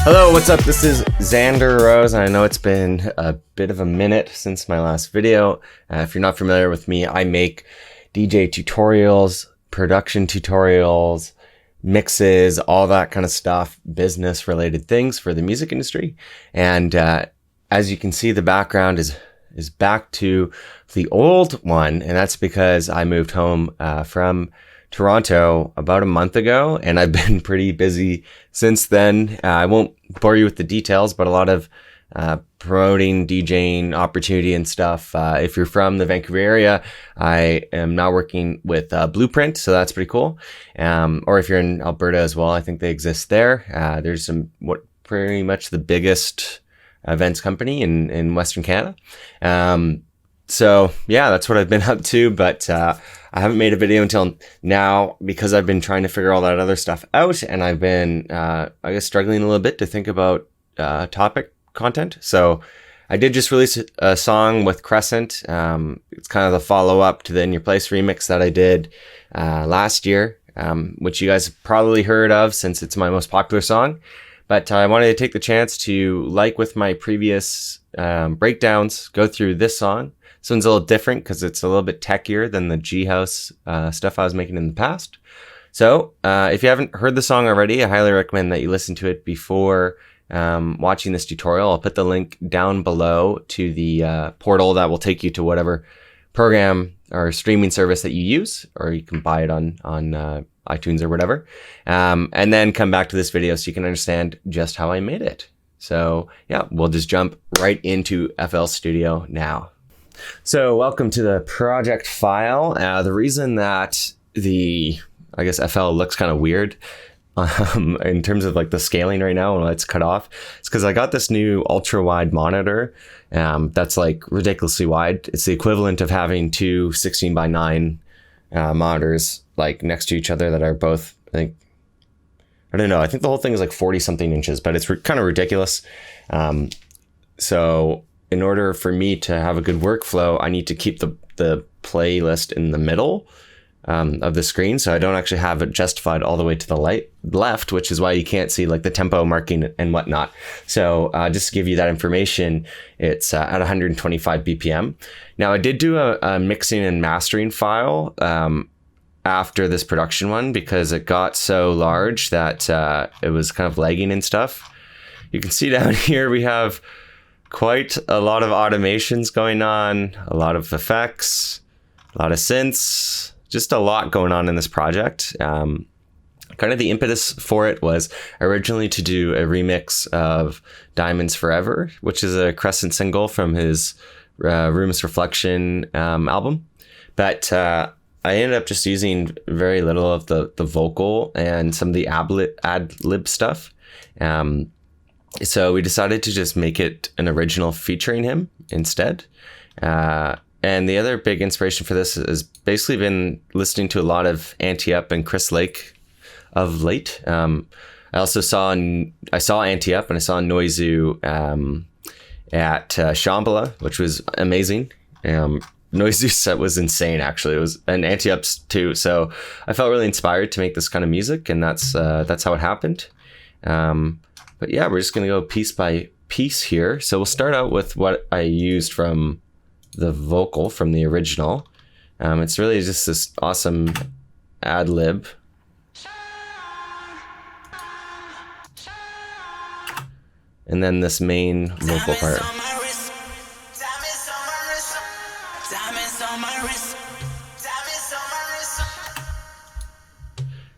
Hello, what's up? This is Xander Rose, and I know it's been a bit of a minute since my last video. If you're not familiar with me, I make DJ tutorials, production tutorials, mixes, all that kind of stuff, business-related things for the music industry. And as you can see, the background is back to the old one, and that's because I moved home from Toronto about a month ago, and I've been pretty busy since then. I won't bore you with the details, but a lot of promoting, DJing opportunity and stuff. If you're from the Vancouver area, I am now working with Blueprint, so that's pretty cool. Or if you're in Alberta as well, I think they exist there. There's pretty much the biggest events company in Western Canada. So yeah, that's what I've been up to, but I haven't made a video until now because I've been trying to figure all that other stuff out, and I've been, I guess, struggling a little bit to think about topic content. So I did just release a song with Kresnt. It's kind of the follow-up to the In Your Place remix that I did last year, which you guys have probably heard of since it's my most popular song. But I wanted to take the chance to, like with my previous breakdowns, go through this song. This one's a little different because it's a little bit techier than the G House stuff I was making in the past. So if you haven't heard the song already, I highly recommend that you listen to it before watching this tutorial. I'll put the link down below to the portal that will take you to whatever program or streaming service that you use, or you can buy it on iTunes or whatever. And then come back to this video so you can understand just how I made it. So yeah, we'll just jump right into FL Studio now. So welcome to the project file. The reason that I guess FL looks kind of weird in terms of like the scaling right now when it's cut off, it's because I got this new ultra wide monitor that's like ridiculously wide. It's the equivalent of having two 16:9 monitors like next to each other that are both, I don't know, I think the whole thing is like 40 something inches, but it's kind of ridiculous. So in order for me to have a good workflow, I need to keep the playlist in the middle of the screen, so I don't actually have it justified all the way to the left, which is why you can't see like the tempo marking and whatnot. So just to give you that information, it's at 125 BPM. Now I did do a mixing and mastering file after this production one because it got so large that it was kind of lagging and stuff. You can see down here we have quite a lot of automations going on, a lot of effects, a lot of synths, just a lot going on in this project. Kind of the impetus for it was originally to do a remix of Diamonds Forever, which is a Kresnt single from his Room's Reflection album. But I ended up just using very little of the vocal and some of the ad-lib stuff. So we decided to just make it an original featuring him instead. And the other big inspiration for this has basically been listening to a lot of Anti-Up and Chris Lake of late. I also saw Anti-Up and I saw Noizu at Shambhala, which was amazing. Noizu's set was insane, actually. It was an Anti-Up's too. So I felt really inspired to make this kind of music, and that's how it happened. But yeah, we're just going to go piece by piece here. So we'll start out with what I used from the vocal from the original. It's really just this awesome ad lib. And then this main vocal part.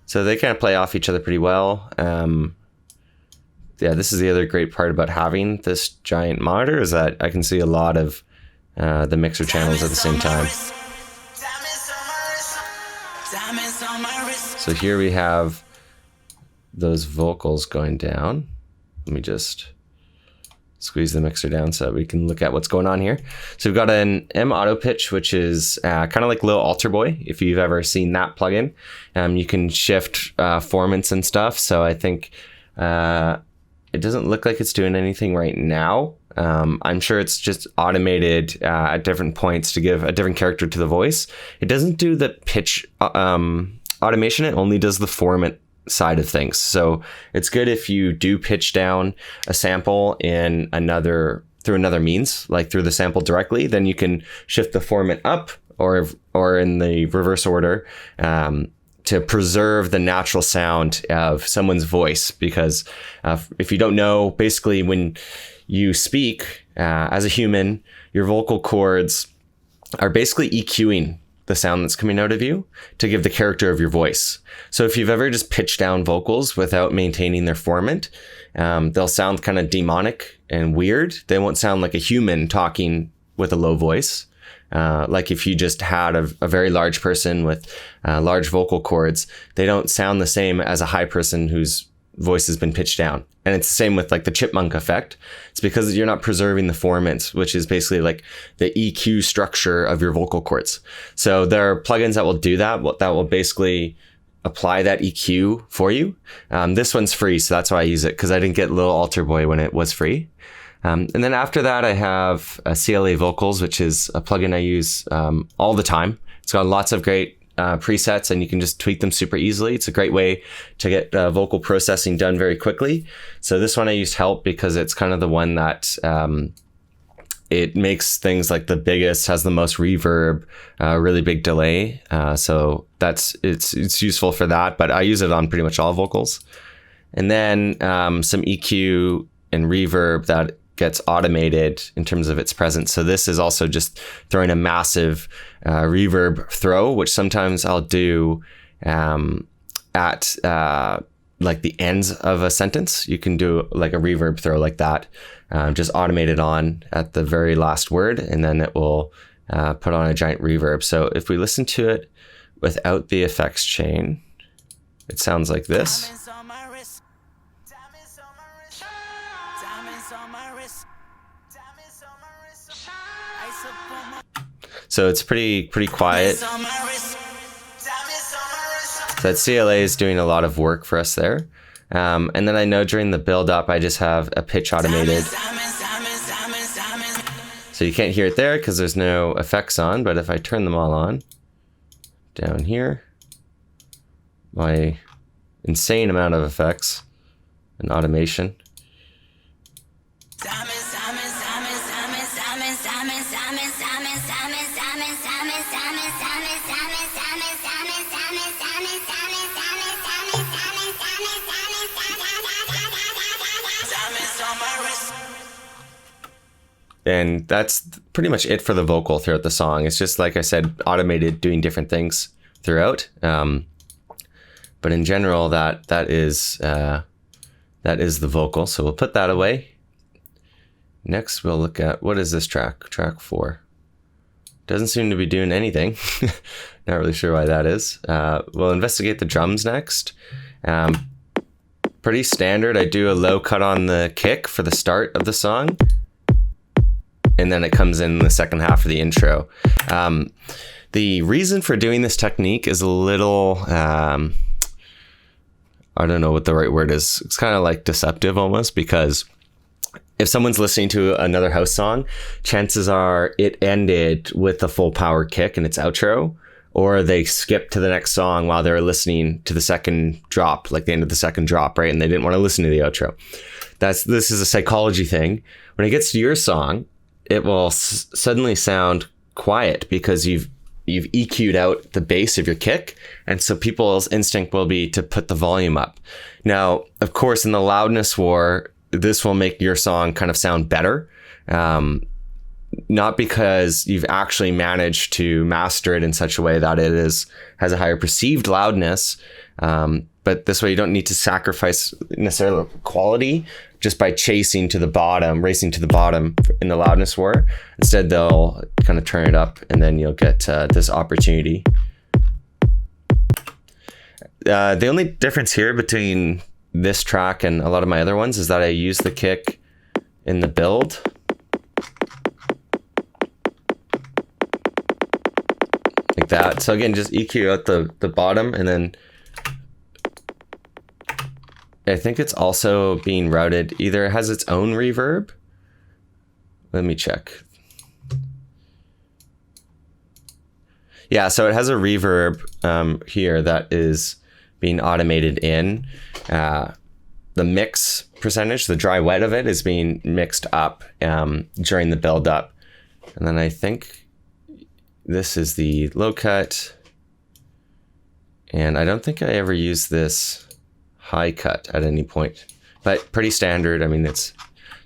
So they kind of play off each other pretty well. Yeah, this is the other great part about having this giant monitor is that I can see a lot of the mixer channels at the same time. So here we have those vocals going down. Let me just squeeze the mixer down so we can look at what's going on here. So we've got an M auto pitch, which is kind of like Lil Alter Boy, if you've ever seen that plugin. You can shift formants and stuff. So I think it doesn't look like it's doing anything right now. I'm sure it's just automated at different points to give a different character to the voice. It doesn't do the pitch automation. It only does the formant side of things. So it's good if you do pitch down a sample in through another means, like through the sample directly, then you can shift the formant up or in the reverse order, to preserve the natural sound of someone's voice. Because if you don't know, basically when you speak as a human, your vocal cords are basically EQing the sound that's coming out of you to give the character of your voice. So if you've ever just pitched down vocals without maintaining their formant, they'll sound kind of demonic and weird. They won't sound like a human talking with a low voice. Like if you just had a very large person with large vocal cords, they don't sound the same as a high person whose voice has been pitched down. And it's the same with like the chipmunk effect. It's because you're not preserving the formant, which is basically like the EQ structure of your vocal cords. So there are plugins that will do that. That will basically apply that EQ for you. This one's free, so that's why I use it, because I didn't get Little Altar Boy when it was free. And then after that, I have CLA Vocals, which is a plugin I use all the time. It's got lots of great presets, and you can just tweak them super easily. It's a great way to get vocal processing done very quickly. So this one I used Help because it's kind of the one that it makes things like the biggest, has the most reverb, really big delay. So it's useful for that, but I use it on pretty much all vocals. And then some EQ and reverb that gets automated in terms of its presence. So this is also just throwing a massive reverb throw, which sometimes I'll do at like the ends of a sentence. You can do like a reverb throw like that, just automate it on at the very last word, and then it will put on a giant reverb. So if we listen to it without the effects chain, it sounds like this. So it's pretty quiet. That CLA is doing a lot of work for us there. And then I know during the build up, I just have a pitch automated. So you can't hear it there because there's no effects on, but if I turn them all on down here, my insane amount of effects and automation. And that's pretty much it for the vocal throughout the song. It's just, like I said, automated, doing different things throughout. But in general, that is the vocal. So we'll put that away. Next, we'll look at, what is this track? Track 4. Doesn't seem to be doing anything. Not really sure why that is. We'll investigate the drums next. Pretty standard. I do a low cut on the kick for the start of the song, and then it comes in the second half of the intro. The reason for doing this technique is a little, I don't know what the right word is. It's kind of like deceptive almost, because if someone's listening to another house song, chances are it ended with the full power kick in its outro, or they skipped to the next song while they were listening to the second drop, like the end of the second drop, right? And they didn't want to listen to the outro. This is a psychology thing. When it gets to your song, it will suddenly sound quiet because you've EQ'd out the bass of your kick. And so people's instinct will be to put the volume up. Now, of course, in the loudness war, this will make your song kind of sound better. Not because you've actually managed to master it in such a way that it has a higher perceived loudness. But this way you don't need to sacrifice necessarily quality just by racing to the bottom in the loudness war. Instead, they'll kind of turn it up, and then you'll get this opportunity. The only difference here between this track and a lot of my other ones is that I use the kick in the build. Like that. So again, just EQ out the bottom, and then I think it's also being routed. Either it has its own reverb. Let me check. Yeah, so it has a reverb here that is being automated in. The mix percentage, the dry wet of it, is being mixed up during the build up. And then I think this is the low cut. And I don't think I ever used this high cut at any point, but pretty standard. I mean, it's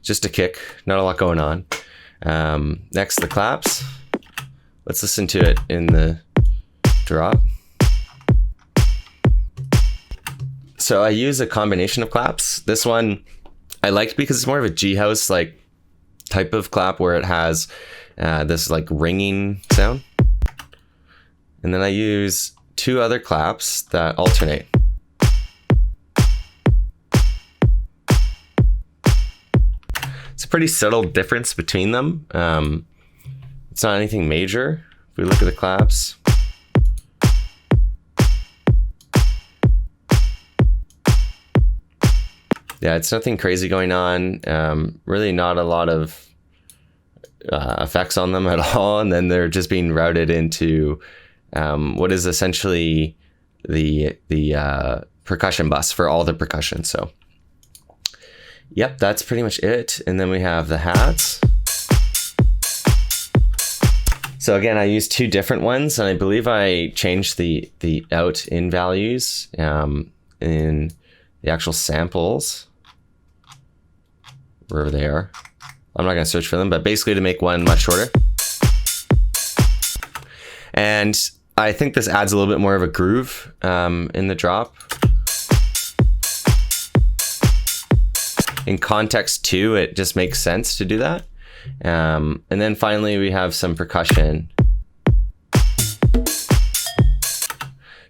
just a kick, not a lot going on. Next, the claps. Let's listen to it in the drop. So I use a combination of claps. This one I liked because it's more of a G house like type of clap where it has this like ringing sound. And then I use 2 other claps that alternate. It's a pretty subtle difference between them. It's not anything major. If we look at the claps, yeah, it's nothing crazy going on. Really not a lot of effects on them at all. And then they're just being routed into what is essentially the percussion bus for all the percussion. So yep, that's pretty much it. And then we have the hats. So again, I used 2 different ones, and I believe I changed the out in values in the actual samples, wherever they are. I'm not going to search for them, but basically to make one much shorter. And I think this adds a little bit more of a groove in the drop. In context too, it just makes sense to do that. And then finally we have some percussion.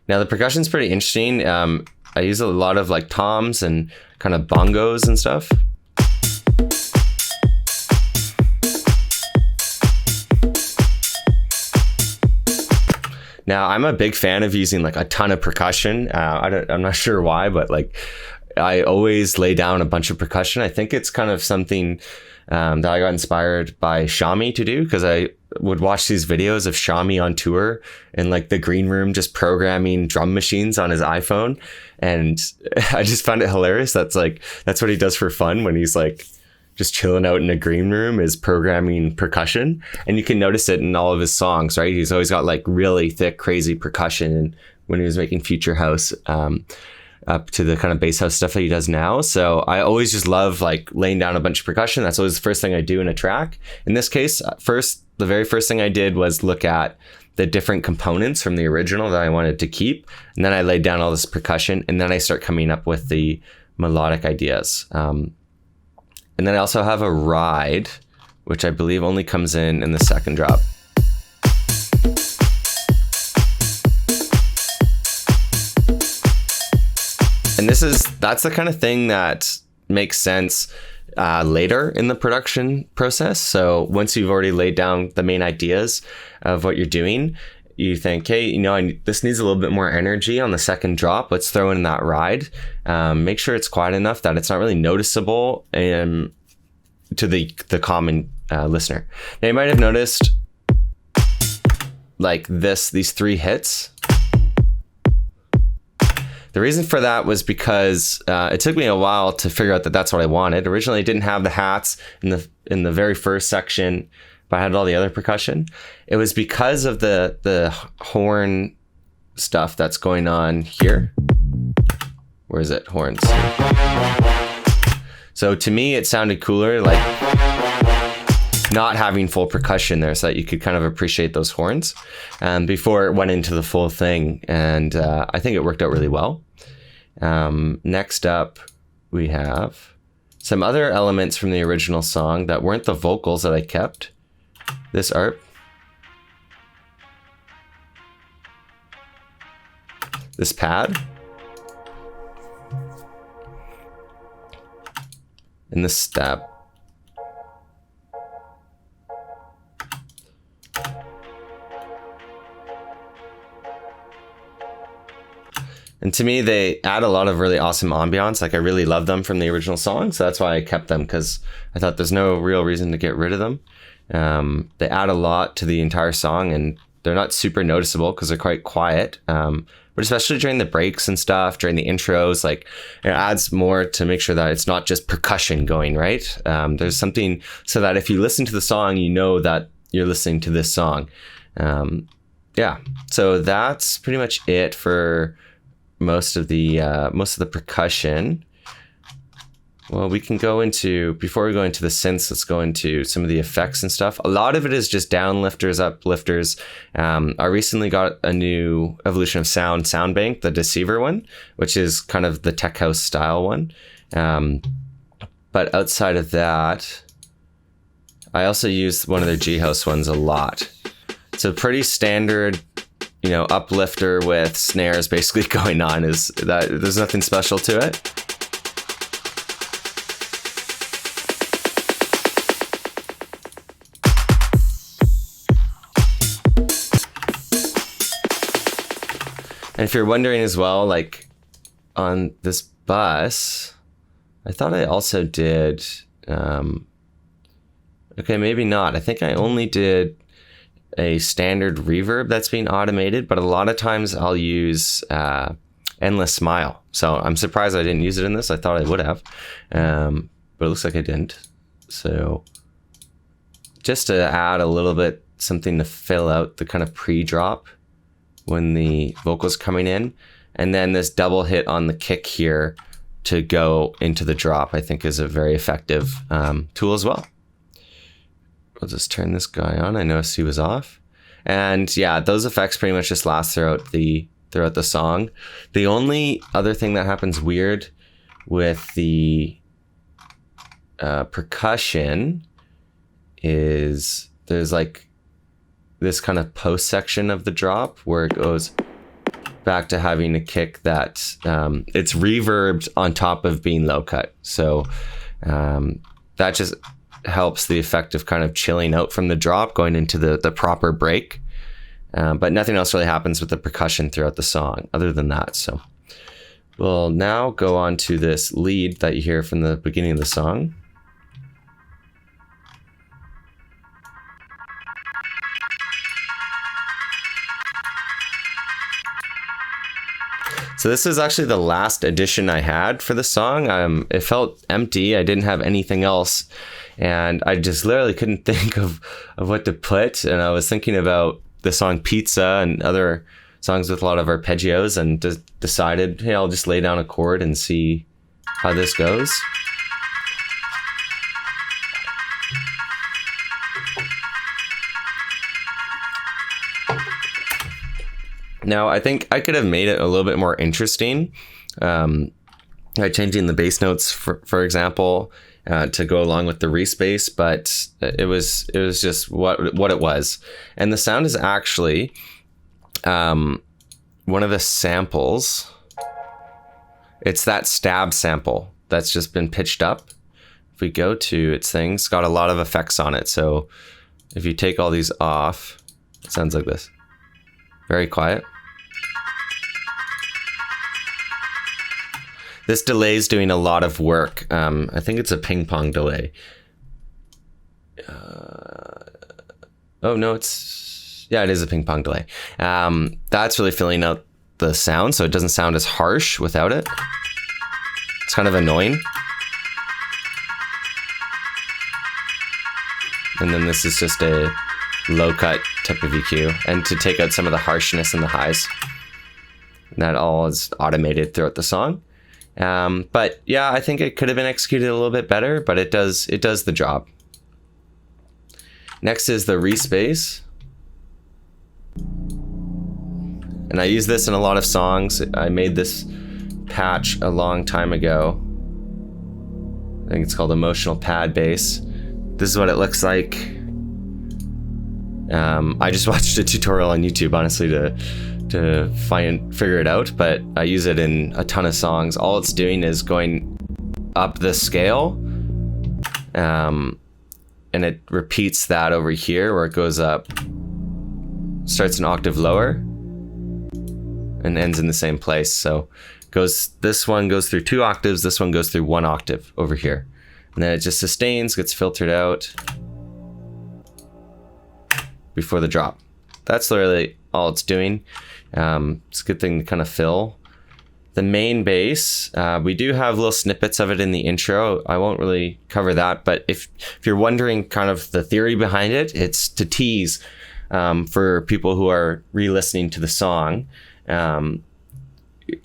Now the percussion's pretty interesting. I use a lot of like toms and kind of bongos and stuff. Now I'm a big fan of using like a ton of percussion. I'm not sure why, but like I always lay down a bunch of percussion. I think it's kind of something that I got inspired by Shami to do, because I would watch these videos of Shami on tour in like the green room just programming drum machines on his iPhone, and I just found it hilarious. That's what he does for fun when he's like just chilling out in a green room, is programming percussion. And you can notice it in all of his songs, right? He's always got like really thick, crazy percussion. And when he was making Future House, up to the kind of bass house stuff that he does now. So I always just love like laying down a bunch of percussion. That's always the first thing I do in a track. In this case, the very first thing I did was look at the different components from the original that I wanted to keep. And then I laid down all this percussion, and then I start coming up with the melodic ideas. And then I also have a ride, which I believe only comes in the second drop. And that's the kind of thing that makes sense later in the production process. So once you've already laid down the main ideas of what you're doing, you think, hey, this needs a little bit more energy on the second drop. Let's throw in that ride. Make sure it's quiet enough that it's not really noticeable to the common listener. Now you might have noticed like these 3 hits. The reason for that was because it took me a while to figure out that that's what I wanted. Originally, I didn't have the hats in the very first section, but I had all the other percussion. It was because of the horn stuff that's going on here. Where is it? Horns. So to me, it sounded cooler, like not having full percussion there, so that you could kind of appreciate those horns before it went into the full thing. And I think it worked out really well. Next up, we have some other elements from the original song that weren't the vocals that I kept. This ARP. This pad. And this stab. And to me, they add a lot of really awesome ambiance. Like I really love them from the original song. So that's why I kept them, because I thought there's no real reason to get rid of them. They add a lot to the entire song, and they're not super noticeable because they're quite quiet. But especially during the breaks and stuff, during the intros, like it adds more to make sure that it's not just percussion going, right? There's something so that if you listen to the song, you know that you're listening to this song. Yeah, so that's pretty much it for most of the percussion. Well, we can go into, before we go into the synths, let's go into some of the effects and stuff. A lot of it is just downlifters, uplifters. I recently got a new evolution of sound bank, the Deceiver one, which is kind of the tech house style one. But outside of that, I also use one of their G house ones a lot. So pretty standard, you know, uplifter with snares basically going on. Is that there's nothing special to it. And if you're wondering as well, like on this bus, I thought I also did, okay, maybe not. I think I only did a standard reverb that's being automated, but a lot of times I'll use Endless Smile. So I'm surprised I didn't use it in this. I thought I would have, but it looks like I didn't. So just to add a little bit, something to fill out the kind of pre-drop when the vocals coming in, and then this double hit on the kick here to go into the drop, I think is a very effective tool as well. We'll just turn this guy on. I noticed he was off. And yeah, those effects pretty much just last throughout the song. The only other thing that happens weird with the percussion is there's like this kind of post section of the drop where it goes back to having a kick that it's reverbed on top of being low cut. So that just helps the effect of kind of chilling out from the drop going into the proper break. But nothing else really happens with the percussion throughout the song other than that. So we'll now go on to this lead that you hear from the beginning of the song. So this is actually the last addition I had for the song. It felt empty. I didn't have anything else. And I just literally couldn't think of what to put. And I was thinking about the song Pizza and other songs with a lot of arpeggios and decided, hey, I'll just lay down a chord and see how this goes. Now, I think I could have made it a little bit more interesting by changing the bass notes, for example, to go along with the respace, but it was just what it was. And the sound is actually one of the samples. It's that stab sample that's just been pitched up. If we go to its things, it's got a lot of effects on it. So if you take all these off, it sounds like this. Very quiet. This delay is doing a lot of work. I think it's a ping pong delay. Oh no, it is a ping pong delay. That's really filling out the sound, so it doesn't sound as harsh without it. It's kind of annoying. And then this is just a low cut type of EQ, and to take out some of the harshness and the highs. And that all is automated throughout the song. But yeah, I think it could have been executed a little bit better, but it does the job. Next is the respace. And I use this in a lot of songs. I made this patch a long time ago. I think it's called Emotional Pad Bass. This is what it looks like. I just watched a tutorial on YouTube, honestly, to figure it out, but I use it in a ton of songs. All it's doing is going up the scale, and it repeats that over here where it goes up, starts an octave lower, and ends in the same place. So this one goes through 2 octaves, this one goes through 1 octave over here, and then it just sustains, gets filtered out before the drop. that's literally all it's doing. It's a good thing to kind of fill. The main bass, we do have little snippets of it in the intro. I won't really cover that, but if you're wondering kind of the theory behind it, it's to tease for people who are re-listening to the song.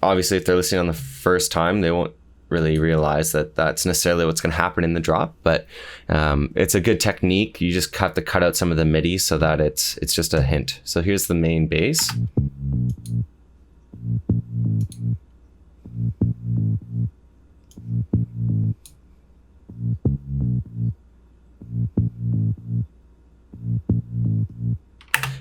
Obviously, if they're listening on the first time, they won't really realize that that's necessarily what's going to happen in the drop, but it's a good technique. You just have to cut out some of the MIDI so that it's just a hint. So here's the main bass.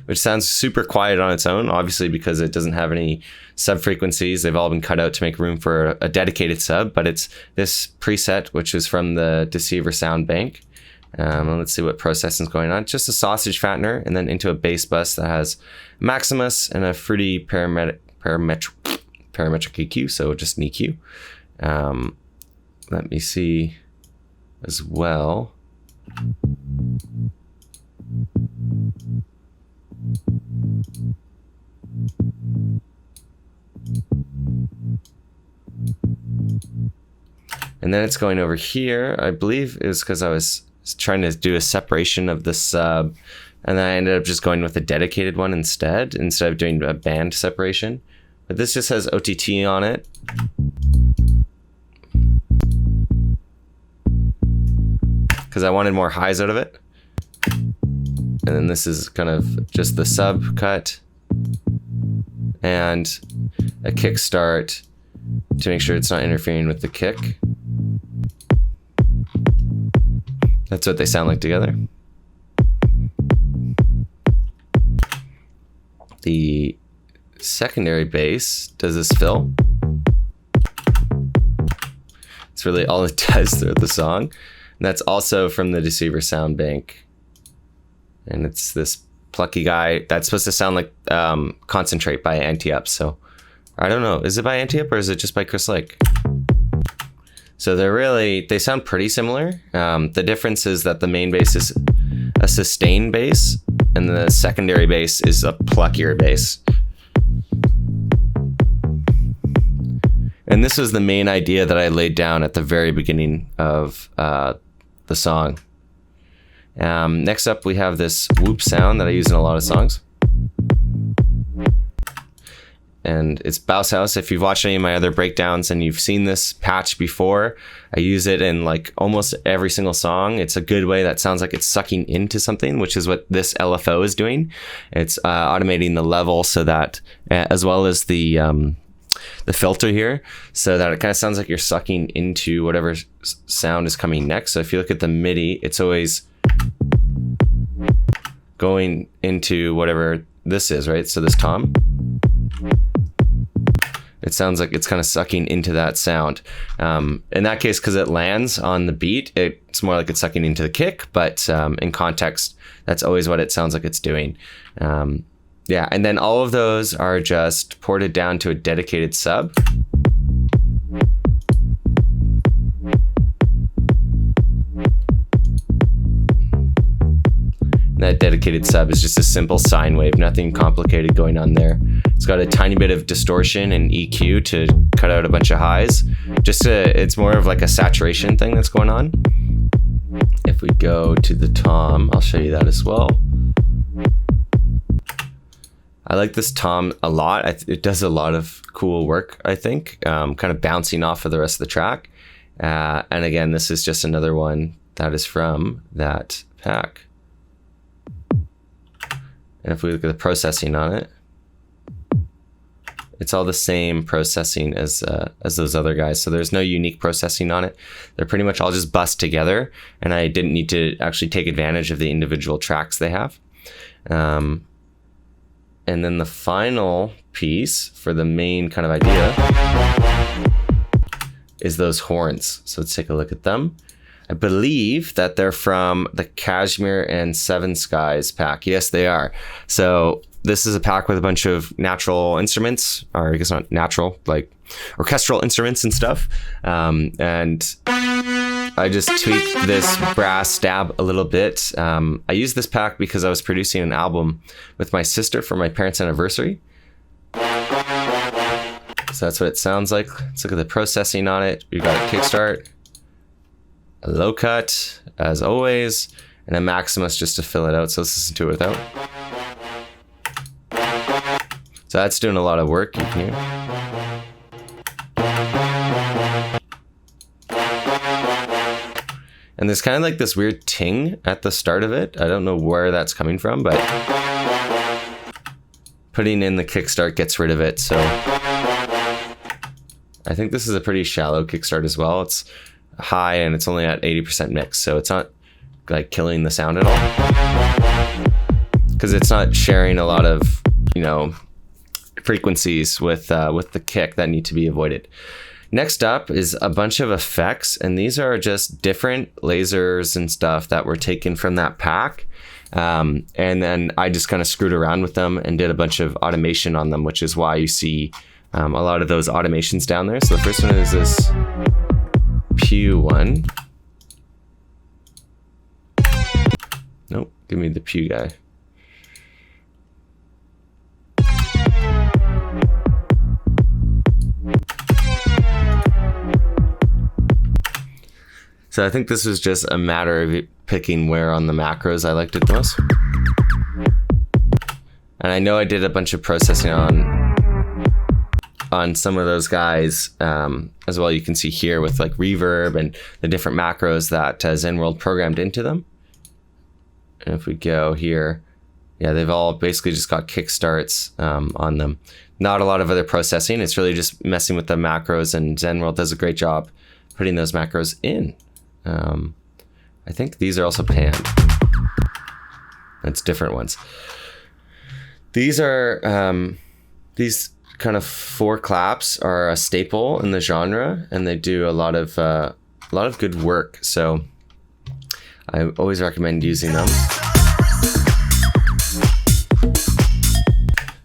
Which sounds super quiet on its own, obviously because it doesn't have any sub frequencies. They've all been cut out to make room for a dedicated sub, but it's this preset, which is from the Deceiver sound bank. Let's see what processing is going on. Just a sausage fattener, and then into a bass bus that has Maximus and a fruity parametric EQ, so just an EQ. Let me see as well. And then it's going over here, I believe is because I was trying to do a separation of the sub, and then I ended up just going with a dedicated one instead of doing a band separation. But this just has OTT on it. Because I wanted more highs out of it. And then this is kind of just the sub cut and a kick start to make sure it's not interfering with the kick. That's what they sound like together. The secondary bass does this fill. It's really all it does throughout the song. And that's also from the Deceiver sound bank. And it's this plucky guy that's supposed to sound like Concentrate by Anti-Up. So I don't know, is it by Anti-Up or is it just by Chris Lake? So they sound pretty similar. The difference is that the main bass is a sustained bass and the secondary bass is a pluckier bass. And this was the main idea that I laid down at the very beginning of the song. Next up, we have this whoop sound that I use in a lot of songs. And it's Bauhaus. If you've watched any of my other breakdowns and you've seen this patch before, I use it in like almost every single song. It's a good way that sounds like it's sucking into something, which is what this LFO is doing. It's automating the level so that, as well as the filter here, so that it kind of sounds like you're sucking into whatever sound is coming next. So if you look at the MIDI, it's always going into whatever this is, right? So this tom, it sounds like it's kind of sucking into that sound. In that case, because it lands on the beat, it's more like it's sucking into the kick, but in context, that's always what it sounds like it's doing. Yeah, and then all of those are just ported down to a dedicated sub. And that dedicated sub is just a simple sine wave, nothing complicated going on there. It's got a tiny bit of distortion and EQ to cut out a bunch of highs. It's more of like a saturation thing that's going on. If we go to the tom, I'll show you that as well. I like this tom a lot. It does a lot of cool work, I think, kind of bouncing off of the rest of the track. And again, this is just another one that is from that pack. And if we look at the processing on it, it's all the same processing as those other guys. So there's no unique processing on it. They're pretty much all just bussed together, and I didn't need to actually take advantage of the individual tracks they have. And then the final piece for the main kind of idea is those horns. So let's take a look at them. I believe that they're from the Kashmir and Seven Skies pack. Yes, they are. So this is a pack with a bunch of natural instruments, or I guess not natural, like orchestral instruments and stuff. And I just tweaked this brass stab a little bit. I used this pack because I was producing an album with my sister for my parents' anniversary. So that's what it sounds like. Let's look at the processing on it. We've got a kickstart, a low cut, as always, and a Maximus just to fill it out. So let's listen to it without. So that's doing a lot of work, you can hear. And there's kind of like this weird ting at the start of it. I don't know where that's coming from, but putting in the kickstart gets rid of it. So I think this is a pretty shallow kickstart as well. It's high and it's only at 80% mix. So it's not like killing the sound at all, because it's not sharing a lot of, you know, frequencies with the kick that need to be avoided. Next up is a bunch of effects, and these are just different lasers and stuff that were taken from that pack. And then I just kind of screwed around with them and did a bunch of automation on them, which is why you see a lot of those automations down there. So the first one is this Pew one. Nope, give me the Pew guy. So I think this was just a matter of picking where on the macros I liked it most. And I know I did a bunch of processing on some of those guys as well. You can see here with like reverb and the different macros that ZenWorld programmed into them. And if we go here, yeah, they've all basically just got kickstarts on them. Not a lot of other processing. It's really just messing with the macros, and ZenWorld does a great job putting those macros in. I think these are also panned. That's different ones. These are these kind of 4 claps are a staple in the genre, and they do a lot of good work. So I always recommend using them.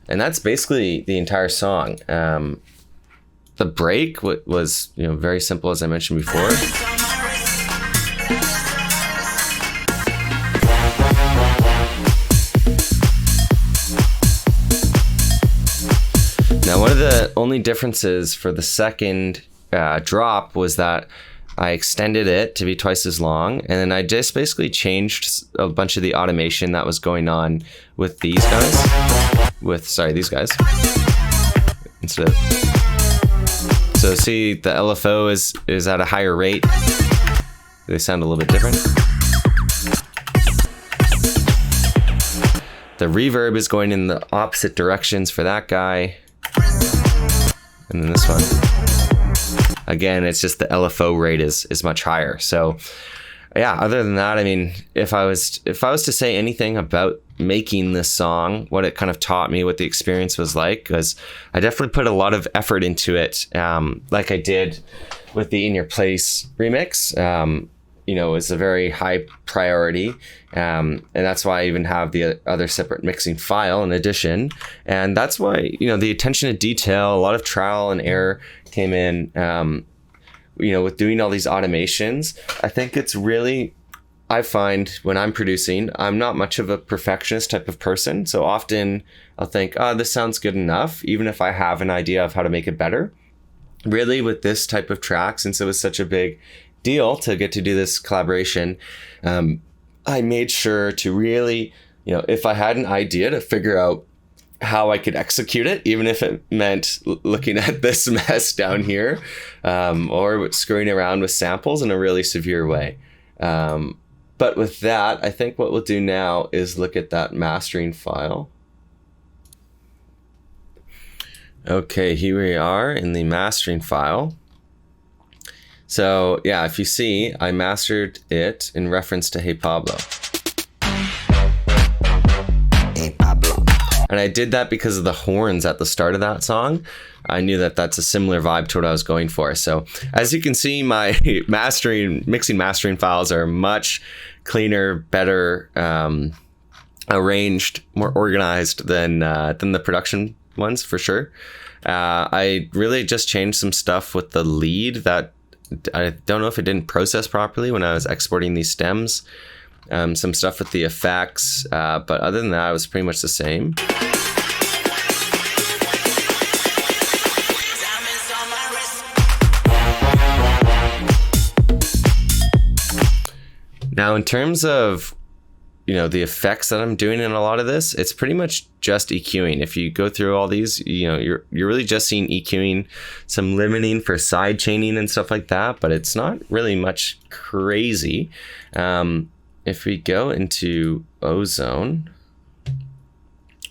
And that's basically the entire song. The break was, you know, very simple, as I mentioned before. Now, one of the only differences for the second drop was that I extended it to be twice as long, and then I just basically changed a bunch of the automation that was going on with these guys. These guys. Instead of, so see, the LFO is at a higher rate. They sound a little bit different. The reverb is going in the opposite directions for that guy. And then this one, again, it's just the LFO rate is much higher. So yeah, other than that, I mean, if I was to say anything about making this song, what it kind of taught me, what the experience was like, because I definitely put a lot of effort into it, like I did with the In Your Place remix. You know, is a very high priority, and that's why I even have the other separate mixing file in addition. And that's why, you know, the attention to detail, a lot of trial and error came in, you know, with doing all these automations. I think it's really, I find when I'm producing, I'm not much of a perfectionist type of person. So often I'll think, oh, this sounds good enough, even if I have an idea of how to make it better. Really, with this type of track, since it was such a big deal to get to do this collaboration, I made sure to really, you know, if I had an idea, to figure out how I could execute it, even if it meant looking at this mess down here, or screwing around with samples in a really severe way. But with that, I think what we'll do now is look at that mastering file. Okay, here we are in the mastering file. So yeah, if you see, I mastered it in reference to Hey Pablo. Hey Pablo. And I did that because of the horns at the start of that song. I knew that that's a similar vibe to what I was going for. So as you can see, my mixing mastering files are much cleaner, better arranged, more organized than the production ones, for sure. I really just changed some stuff with the lead that I don't know if it didn't process properly when I was exporting these stems. Some stuff with the effects, but other than that, it was pretty much the same. Now, in terms of, the effects that I'm doing in a lot of this, it's pretty much just EQing. If you go through all these, you're really just seeing EQing, some limiting for side chaining and stuff like that, but it's not really much crazy. If we go into Ozone,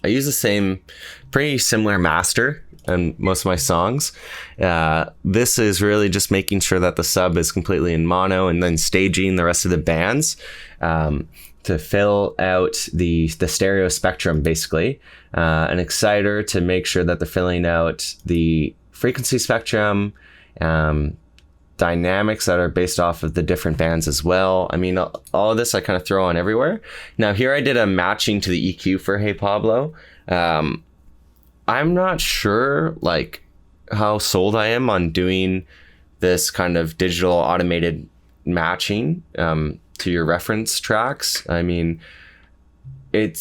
I use the same, pretty similar master in most of my songs. This is really just making sure that the sub is completely in mono and then staging the rest of the bands to fill out the stereo spectrum, basically. An exciter to make sure that they're filling out the frequency spectrum, dynamics that are based off of the different bands as well. I mean, all of this I kind of throw on everywhere. Now here I did a matching to the EQ for Hey Pablo. I'm not sure like how sold I am on doing this kind of digital automated matching to your reference tracks. I mean, I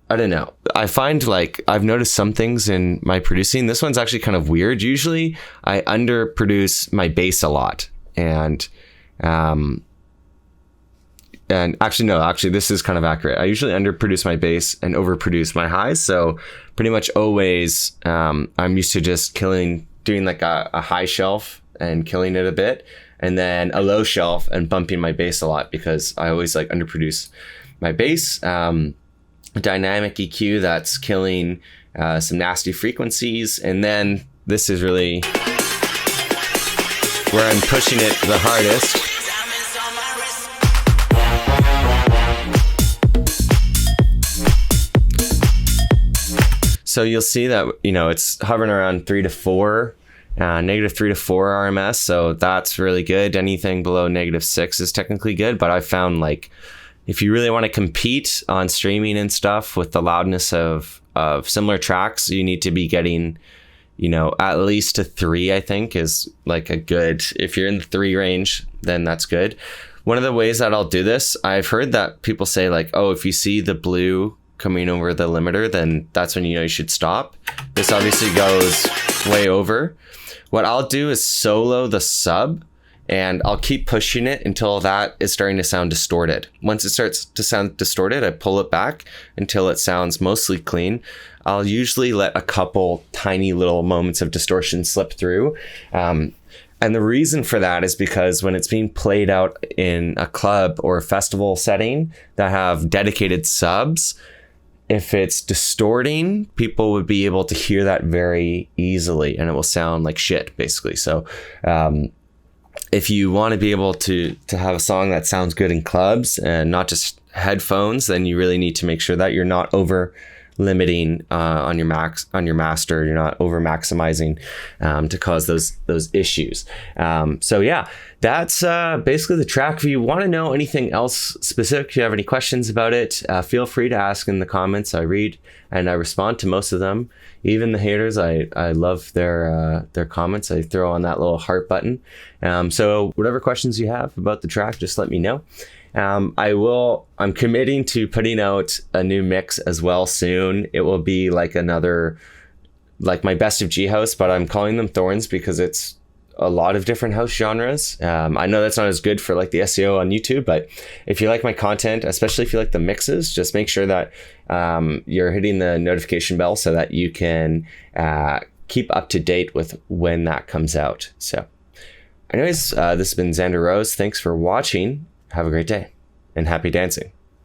don't know. I find like I've noticed some things in my producing. This one's actually kind of weird. Usually I underproduce my bass a lot, and actually this is kind of accurate. I usually underproduce my bass and overproduce my highs. So pretty much always I'm used to just doing like a high shelf and killing it a bit, and then a low shelf and bumping my bass a lot, because I always like underproduce my bass. Dynamic EQ that's killing some nasty frequencies, and then this is really where I'm pushing it the hardest. So you'll see that it's hovering around 3 to 4, negative 3 to 4 RMS, so that's really good. Anything below negative 6 is technically good, but I found like if you really want to compete on streaming and stuff with the loudness of similar tracks, you need to be getting, at least a 3, I think is like a good, if you're in the 3 range, then that's good. One of the ways that I'll do this, I've heard that people say like, oh, if you see the blue coming over the limiter, then that's when you should stop. This obviously goes way over. What I'll do is solo the sub, and I'll keep pushing it until that is starting to sound distorted. Once it starts to sound distorted, I pull it back until it sounds mostly clean. I'll usually let a couple tiny little moments of distortion slip through. And the reason for that is because when it's being played out in a club or a festival setting that have dedicated subs, if it's distorting, people would be able to hear that very easily, and it will sound like shit, basically. So, if you want to be able to have a song that sounds good in clubs and not just headphones, then you really need to make sure that you're not over limiting on your master. You're not over maximizing to cause those issues. So yeah, that's basically the track. If you want to know anything else specific, if you have any questions about it, feel free to ask in the comments. I read and I respond to most of them. Even the haters, I love their comments. I throw on that little heart button. So whatever questions you have about the track, just let me know. I'm committing to putting out a new mix as well soon. It will be like my best of G house, but I'm calling them thorns because it's a lot of different house genres. I know that's not as good for like the SEO on YouTube, but if you like my content, especially if you like the mixes, just make sure that you're hitting the notification bell so that you can keep up to date with when that comes out. So anyways, this has been Xander Rose. Thanks for watching. Have a great day and happy dancing.